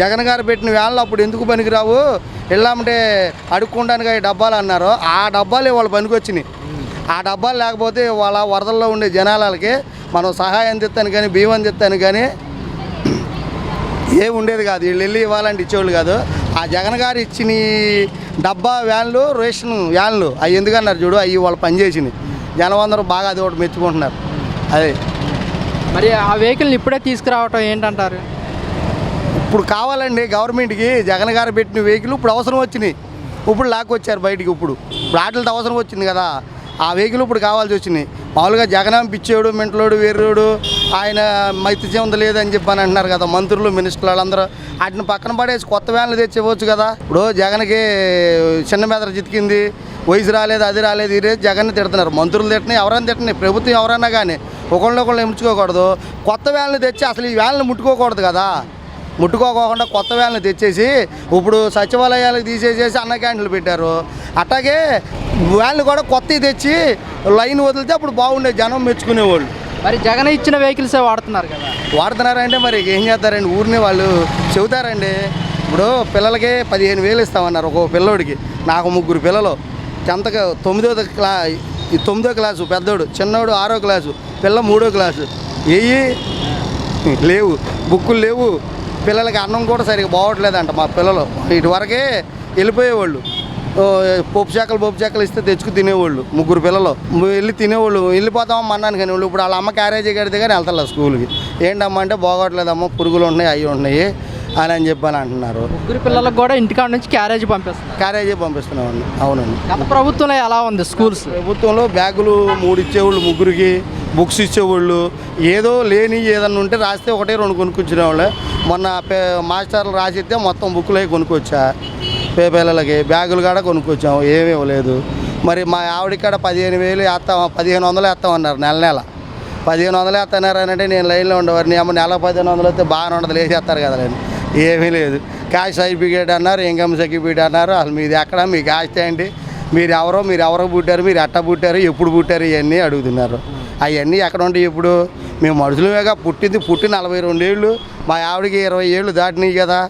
జగన్ గారు పెట్టిన వ్యాన్లు అప్పుడు ఎందుకు పనికిరావు, వెళ్ళామంటే అడుక్కోవడానికి అవి డబ్బాలు అన్నారు. ఆ డబ్బాలే వాళ్ళు పనికొచ్చినాయి. ఆ డబ్బాలు లేకపోతే వాళ్ళ వరదల్లో ఉండే జనాలకి మనం సహాయం అందిస్తాను కానీ బియ్యం అందిస్తాను కానీ ఏమి ఉండేది కాదు. వీళ్ళు వెళ్ళి ఇవ్వాలంటే ఇచ్చేవాళ్ళు కాదు. ఆ జగన్ గారు ఇచ్చిన డబ్బా వ్యాన్లు, రేషన్ వ్యాన్లు అవి ఎందుకన్నారు చూడు, అవి వాళ్ళు పనిచేసినాయి. జనం అందరూ బాగా అది ఒకటి మెచ్చుకుంటున్నారు. అదే మరి ఆ వెహికల్ని ఇప్పుడే తీసుకురావటం ఏంటంటారు? ఇప్పుడు కావాలండి గవర్నమెంట్కి. జగన్ గారు పెట్టిన వెహికల్ ఇప్పుడు అవసరం వచ్చినాయి, ఇప్పుడు లాక్కొచ్చారు బయటికి. ఇప్పుడు వాటితో అవసరం వచ్చింది కదా, ఆ వెహికల్ ఇప్పుడు కావాల్సి వచ్చినాయి. మామూలుగా జగన్ పిచ్చేడు, మెంటలోడు, వేర్రోడు, ఆయన మైత్రి చెంద లేదని చెప్పని అంటున్నారు కదా మంత్రులు, మినిస్టర్లు వాళ్ళందరూ. వాటిని పక్కన పడేసి కొత్త వ్యాన్లు తెచ్చి ఇవ్వచ్చు కదా. ఇప్పుడు జగన్కి చిన్న మెదడు చితికింది, వయసు రాలేదు, అది రాలేదు, ఈ రేపు జగన్ని తిడుతున్నారు. మంత్రులు తిట్టినాయి, ఎవరైనా తిట్టినాయి, ప్రభుత్వం ఎవరైనా కానీ ఒకళ్ళొకళ్ళు ఎంచుకోకూడదు. కొత్త వ్యాన్లు తెచ్చి అసలు ఈ వ్యాన్లు ముట్టుకోకూడదు కదా. ముట్టుకోకుండా కొత్త వ్యాన్లు తెచ్చేసి ఇప్పుడు సచివాలయాలకు తీసేసేసి అన్న క్యాంటీన్లు పెట్టారు. అట్లాగే వ్యాన్లు కూడా కొత్తవి తెచ్చి లైన్ వదిలితే అప్పుడు బాగుండేది, జనం మెచ్చుకునేవాళ్ళు. మరి జగన్ ఇచ్చిన వెహికల్సే వాడుతున్నారు కదా. వాడుతున్నారంటే మరి ఏం చేస్తారండి, ఊరిని వాళ్ళు చెబుతారండి. ఇప్పుడు పిల్లలకి 15,000 ఇస్తామన్నారు ఒక్కో పిల్లోడికి. నాకు 3 పిల్లలు, 9వ క్లాసు పెద్దోడు, చిన్నోడు 6వ క్లాసు, పిల్ల 3వ క్లాసు. ఏవి లేవు, బుక్కులు లేవు, పిల్లలకి అన్నం కూడా సరిగ్గా బాగోట్లేదంట. మా పిల్లలు ఇటువరకే వెళ్ళిపోయేవాళ్ళు, పప్పు చెక్కలు ఇస్తే తెచ్చుకు తినేవాళ్ళు. 3 పిల్లలు వెళ్ళి తినేవాళ్ళు, వెళ్ళిపోతామమ్మా అన్నాను కానీ వాళ్ళు ఇప్పుడు వాళ్ళ అమ్మ క్యారేజీ కడితే కానీ వెళ్తారు స్కూల్కి. ఏంటమ్మా అంటే బాగోట్లేదమ్మా, పురుగులు ఉంటున్నాయి, అవి ఉంటున్నాయి అని చెప్పని అంటున్నారు. 3 పిల్లలకు కూడా ఇంటికాడ నుంచి క్యారేజీ పంపిస్తున్నామండి. అవునండి. గత ప్రభుత్వంలో ఎలా ఉంది స్కూల్స్? ప్రభుత్వంలో బ్యాగులు 3 ఇచ్చేవాళ్ళు, 3కి బుక్స్ ఇచ్చేవాళ్ళు. ఏదో లేని ఏదన్నా ఉంటే రాస్తే 1-2 కొనుక్కొచ్చినేవాళ్ళు. మొన్న మాస్టర్లు రాసిస్తే మొత్తం బుక్కులు అవి కొనుక్కొచ్చా. పిల్లలకి బ్యాగులు కూడా కొనుక్కొచ్చాము, ఏమీ ఇవ్వలేదు. మరి మా ఆవిడకి కూడా 15,000 వేస్తాం, 1,500 వేస్తామన్నారు నెల. 1,500 వేస్తున్నారు అని అంటే నేను లైన్లో ఉండేవారు. అమ్మ నెల 1,500 వస్తే బాగానే ఉండదు, వేసేస్తారు కదా. ఏమీ లేదు. క్యాష్ సర్టిఫికేట్ అన్నారు, ఇన్కమ్ సర్టిఫికేట్ అన్నారు. అసలు మీది ఎక్కడ, మీ క్యాష్ ఏంటి, మీరు ఎవరో పుట్టారు, మీరు ఎట్ట పుట్టారు, ఎప్పుడు పుట్టారు, ఇవన్నీ అడుగుతున్నారు. అవన్నీ ఎక్కడ ఉంటాయి? ఇప్పుడు మేము మనుషులమేగా, పుట్టి 42 ఏళ్ళు, మా ఆవిడకి 20 ఏళ్ళు దాటినాయి కదా.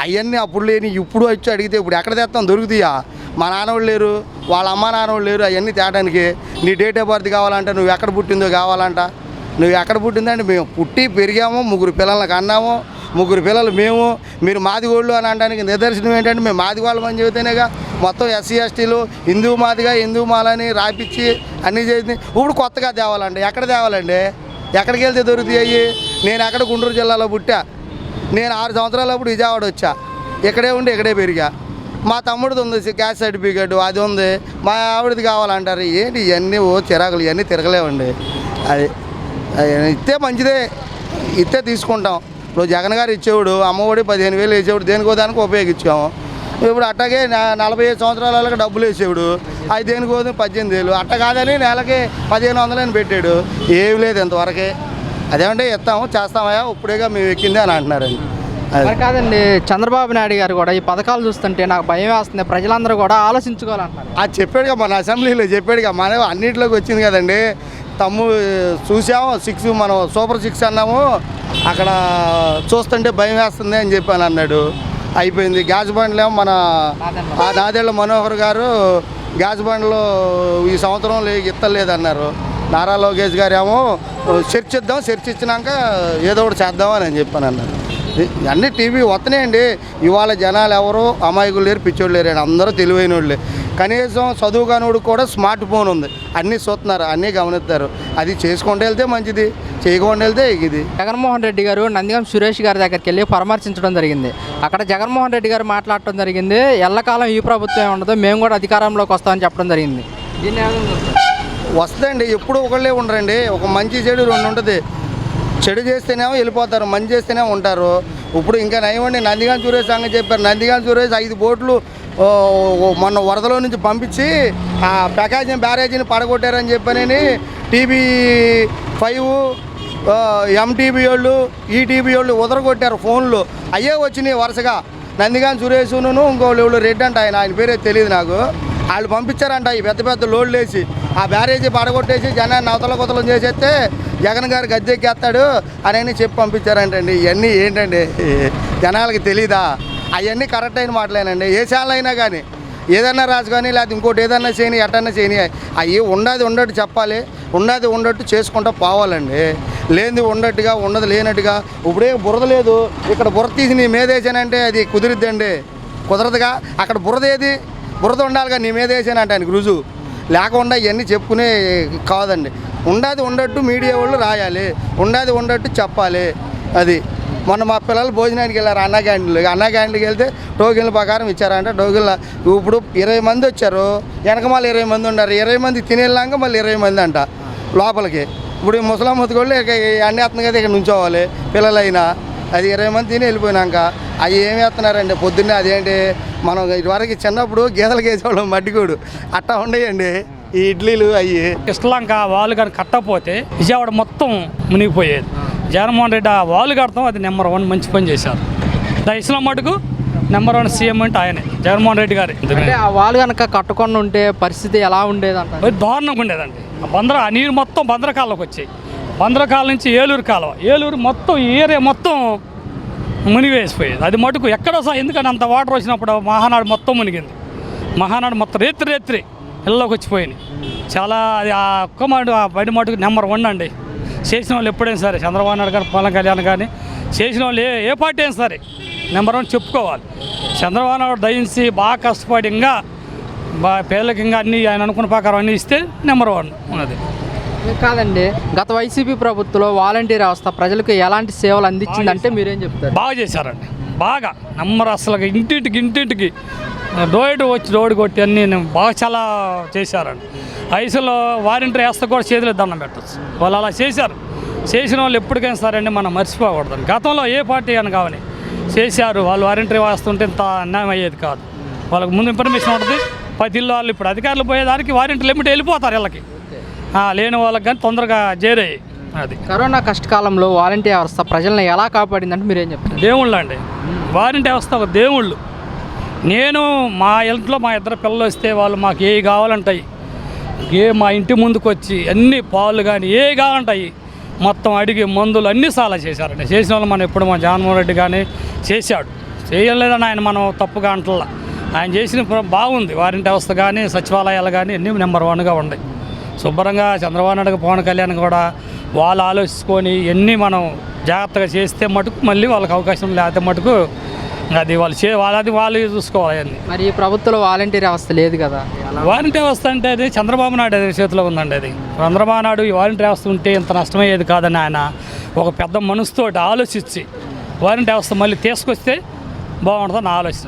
అవన్నీ అప్పుడు లేని ఇప్పుడు వచ్చి అడిగితే ఇప్పుడు ఎక్కడ తెస్తాం, దొరుకుతాయా? మా నాన్నవాళ్ళు లేరు, వాళ్ళ అమ్మ నాన్నవాళ్ళు లేరు. అవన్నీ తేడానికి నీ డేట్ ఆఫ్ బర్త్ కావాలంట, నువ్వు ఎక్కడ పుట్టిందో కావాలంట. నువ్వు ఎక్కడ పుట్టిందంటే మేము పుట్టి పెరిగాము, 3 పిల్లలకు అన్నాము, 3 పిల్లలు మేము, మీరు మాదిగోళ్ళు అని అనడానికి నిదర్శనం ఏంటంటే మేము మాదిగోళ్ళం అని చెబితేనేగా. మొత్తం ఎస్సీ ఎస్టీలు హిందూ మాలని రాపిచ్చి అన్నీ చేసి ఇప్పుడు కొత్తగా తేవాలండి. ఎక్కడ తేవాలండి? ఎక్కడికి వెళ్తే దొరుకుతాయి? నేను ఎక్కడ గుంటూరు జిల్లాలో పుట్టా, నేను 6 సంవత్సరాలప్పుడు విజయవాడ వచ్చా, ఇక్కడే ఉండి ఇక్కడే పెరిగా. మా తమ్ముడిది ఉంది క్యాస్ట్ సర్టిఫికేట్, అది ఉంది. మా ఆవిడది కావాలంటారు. ఏంటి ఇవన్నీ చిరాకులు, ఇవన్నీ తిరగలేవండి. అది ఇస్తే మంచిదే, ఇస్తే తీసుకుంటాం. ఇప్పుడు జగన్ గారు ఇచ్చేవాడు అమ్మఒడి 15,000 వేసేవాడు, దేనికో దానికి ఉపయోగించాము. ఇప్పుడు అట్టగే 45 సంవత్సరాల వాళ్ళకి డబ్బులు వేసేవాడు, అది దేనికో 18,000. అట్ట కాదని నెలకి 1,500 అని పెట్టాడు. ఏమి లేదు ఇంతవరకే. అదేమంటే ఇస్తాము, చేస్తామయ్యా, ఇప్పుడేగా మేము ఎక్కింది అని అంటున్నారండి. మరి కాదండి, చంద్రబాబు నాయుడు గారు కూడా ఈ పథకాలు చూస్తుంటే నాకు భయం వేస్తుంది, ప్రజలందరూ కూడా ఆలోచించుకోవాలంటారు. అది చెప్పాడుగా మన అసెంబ్లీలో, చెప్పాడుగా. మన అన్నింటిలోకి వచ్చింది కదండి. చూసాము 6, మనం సూపర్ 6 అన్నాము, అక్కడ చూస్తుంటే భయం వేస్తుంది అని చెప్పాను అన్నాడు. అయిపోయింది. గ్యాస్ బండ్లేమో మన నాదేళ్ల మనోహర్ గారు గ్యాస్ బండ్లు ఈ సంవత్సరం ఇస్తలేదన్నారు. నారా లోకేష్ గారు ఏమో చర్చిచ్చినాక ఏదో ఒకటి చేద్దామని అని చెప్పాను అన్నారు. అన్నీ టీవీ వస్తున్నాయండి. ఇవాళ జనాలు ఎవరు అమాయకులు లేరు, పిచ్చోళ్ళు లేరు, అందరూ తెలివైన వాళ్ళే. కనీసం చదువు కానివాడు కూడా స్మార్ట్ ఫోన్ ఉంది, అన్నీ చూస్తున్నారు, అన్నీ గమనిస్తారు. అది చేసుకుంటూ వెళ్తే మంచిది, చేయకుండా వెళ్తే ఇది. జగన్మోహన్ రెడ్డి గారు నందిగం సురేష్ గారి దగ్గరికి వెళ్ళి పరామర్శించడం జరిగింది. అక్కడ జగన్మోహన్ రెడ్డి గారు మాట్లాడటం జరిగింది, ఎల్లకాలం ఈ ప్రభుత్వం ఉండదు, మేము కూడా అధికారంలోకి వస్తామని చెప్పడం జరిగింది. దీన్ని వస్తుందండి, ఎప్పుడు ఒకళ్ళే ఉండరండి. ఒక మంచి చెడు 2 ఉంటుంది. చెడు చేస్తేనేమో వెళ్ళిపోతారు, మంచి చేస్తేనే ఉంటారు. ఇప్పుడు ఇంకా నయమండి, నందిగం సురేష్ సంగతి చెప్పారు. నందిగం సురేష్ 5 బోట్లు మొన్న వరదలో నుంచి పంపించి ఆ ప్రకాశం బ్యారేజీని పడగొట్టారని చెప్పనని TV5 MTV వాళ్ళు, ఈటీవీ వాళ్ళు ఉదరగొట్టారు ఫోన్లు. అయ్యే వచ్చినాయి వరుసగా. నందిగం సురేష్ను ఇంకోళ్ళు రెడ్డి అంట, ఆయన పేరే తెలియదు నాకు. వాళ్ళు పంపించారంట ఈ పెద్ద లోడ్లు వేసి ఆ బ్యారేజీ పడగొట్టేసి జనాన్ని అవతల కొతలం చేసేస్తే జగన్ గారు గద్దెక్కేస్తాడు అని చెప్పి పంపించారంటండి. ఇవన్నీ ఏంటండి జనాలకి తెలీదా? అవన్నీ కరెక్ట్ అయిన మాటలేనండి. ఏ ఛానల్ అయినా కానీ ఏదన్నా రాజు కానీ లేకపోతే ఇంకోటి ఏదన్నా చేయని ఎట్టన్నా చేయని అవి ఉన్నది ఉన్నట్టు చెప్పాలి, ఉన్నది ఉన్నట్టు చేసుకుంటూ పోవాలండి. లేనిది ఉన్నట్టుగా ఉన్నది లేనట్టుగా. ఇప్పుడే బురద లేదు, ఇక్కడ బురద తీసి నీ మీద వేసానంటే అది కుదిరిద్దండి, కుదరదుగా. అక్కడ బురద ఏది? బురద ఉండాలిగా నీ మీద వేసానంటే ఆయనకి రుజువు లేకుండా ఇవన్నీ చెప్పుకునే కాదండి. ఉన్నది ఉన్నట్టు మీడియా వాళ్ళు రాయాలి, ఉన్నది ఉన్నట్టు చెప్పాలి. అది మొన్న మా పిల్లలు భోజనానికి వెళ్ళారు అన్నా క్యాంటీన్కి వెళ్తే టోకెన్ల ప్రకారం ఇచ్చారంట. టోకెన్ల ఇప్పుడు 20 మంది వచ్చారు, వెనక మళ్ళీ 20 మంది ఉన్నారు. 20 మంది తినేళ్ళాక మళ్ళీ 20 మంది అంట లోపలికి. ఇప్పుడు ఈ ముసలాం ముతుకోళ్ళు అన్నీ వేస్తుంది కదా, ఇక్కడ నుంచోవాలి పిల్లలైనా. అది 20 మంది తిని వెళ్ళిపోయినాక అవి ఏమి వేస్తున్నారండి పొద్దున్నే. అదేంటి మనం ఇటువరకు చిన్నప్పుడు గీతలకు వేసేవాళ్ళం మట్టిగూడు, అట్టా ఉండేయండి ఈ ఇడ్లీలు అవి. కృష్ణలంక వాళ్ళు కానీ కట్టకపోతే విజయవాడ మొత్తం మునిగిపోయేది. జగన్మోహన్ రెడ్డి ఆ వాళ్ళు కడతాం, అది నెంబర్ 1 మంచి పని చేశారు. దయచేసిన మటుకు నెంబర్ 1 సీఎం అంటే ఆయనే, జగన్మోహన్ రెడ్డి గారు. అంటే ఆ వాళ్ళు కనుక కట్టకుండా ఉంటే పరిస్థితి ఎలా ఉండేదంట? దారుణంగా ఉండేదండి. ఆ నీరు మొత్తం బందరకాల్లోకి వచ్చాయి. బందరకాల నుంచి ఏలూరు కాలువ, ఏలూరు మొత్తం ఈ ఏరియా మొత్తం మునిగివేసిపోయేది. అది మటుకు ఎక్కడ ఎందుకంటే అంత వాటర్ వచ్చినప్పుడు మహానాడు మొత్తం మునిగింది. మహానాడు మొత్తం రేత్రి ఇళ్ళలోకి వచ్చిపోయింది. చాలా అది ఆ ఒక్క మాట ఆ బయట మటుకు నెంబర్ 1 అండి. చేసిన వాళ్ళు ఎప్పుడైనా సరే చంద్రబాబు నాయుడు గారు, పవన్ కళ్యాణ్ కానీ చేసిన వాళ్ళు ఏ పార్టీ అయినా సరే నెంబర్ 1 చెప్పుకోవాలి. చంద్రబాబు నాయుడు దయించి బాగా కష్టపడి ఇంకా పేదలకు ఇంకా అన్నీ ఆయన అనుకున్న ప్రకారం అన్నీ ఇస్తే నెంబర్ 1 ఉన్నది. కాదండి, గత వైసీపీ ప్రభుత్వంలో వాలంటీర్ వ్యవస్థ ప్రజలకు ఎలాంటి సేవలు అందించిందంటే మీరేం చెప్తారు? బాగా చేశారండి, బాగా నెంబర్ అసలు ఇంటింటికి డోడి కొట్టి అన్నీ బాగా చాలా చేశారండి. ఐసీలో వాలంటీర్ వ్యవస్థ కూడా చేతులు దండం పెట్టచ్చు. వాళ్ళు అలా చేశారు. చేసిన వాళ్ళు ఎప్పటికైనా సరే అండి మనం మర్చిపోకూడదు. గతంలో ఏ పార్టీ అని కావని చేశారు. వాళ్ళు వాలంటీర్ వ్యవస్థ ఉంటే ఇంత అన్యాయం అయ్యేది కాదు. వాళ్ళకి ముందు ఇన్ఫర్మేషన్ ఉంటుంది. 10 ఇళ్ళు వాళ్ళు ఇప్పుడు అధికారులు పోయేదానికి వాలంటీర్లు లిమిట్ వెళ్ళిపోతారు వీళ్ళకి, లేని వాళ్ళకి కానీ తొందరగా చేరాయి. అది కరోనా కష్టకాలంలో వాలంటీర్ వ్యవస్థ ప్రజలను ఎలా కాపాడిందంటే మీరేం చెప్తారు? దేవుళ్ళు అండి, వాలంటీర్ వ్యవస్థ ఒక దేవుళ్ళు. నేను మా ఇంట్లో మా 2 పిల్లలు వస్తే వాళ్ళు మాకు ఏ కావాలంటాయి, మా ఇంటి ముందుకు వచ్చి అన్ని పాలు కానీ ఏ కావాలంటాయి మొత్తం అడిగి మందులు అన్నీ చాలా చేశారండి. చేసిన వాళ్ళు మనం ఎప్పుడు మా జగన్మోహన్ రెడ్డి కానీ చేశాడు, చేయలేదని ఆయన మనం తప్పుగా అంటల్లా. ఆయన చేసిన బాగుంది. వాలంటీర్ వ్యవస్థ కానీ సచివాలయాలు కానీ అన్నీ నెంబర్ 1గా ఉన్నాయి. శుభ్రంగా చంద్రబాబు నాయుడు, పవన్ కళ్యాణ్ కూడా వాళ్ళు ఆలోచించుకొని ఎన్ని మనం జాగ్రత్తగా చేస్తే మటుకు మళ్ళీ వాళ్ళకి అవకాశం లేకపోతే మటుకు అది వాళ్ళు చూసుకోవాలి. అన్నీ మరి ఈ ప్రభుత్వంలో వాలంటీర్ వ్యవస్థ లేదు కదా. వాలంటీర్ వ్యవస్థ అంటే అది చంద్రబాబు నాయుడు చేతిలో ఉందండి. అది చంద్రబాబు నాయుడు ఈ వాలంటీర్ వ్యవస్థ ఉంటే ఇంత నష్టమయ్యేది కాదని ఆయన ఒక పెద్ద మనసుతో ఆలోచించి వాలంటీర్ వ్యవస్థ మళ్ళీ తీసుకొస్తే బాగుంటుందని ఆలోచన.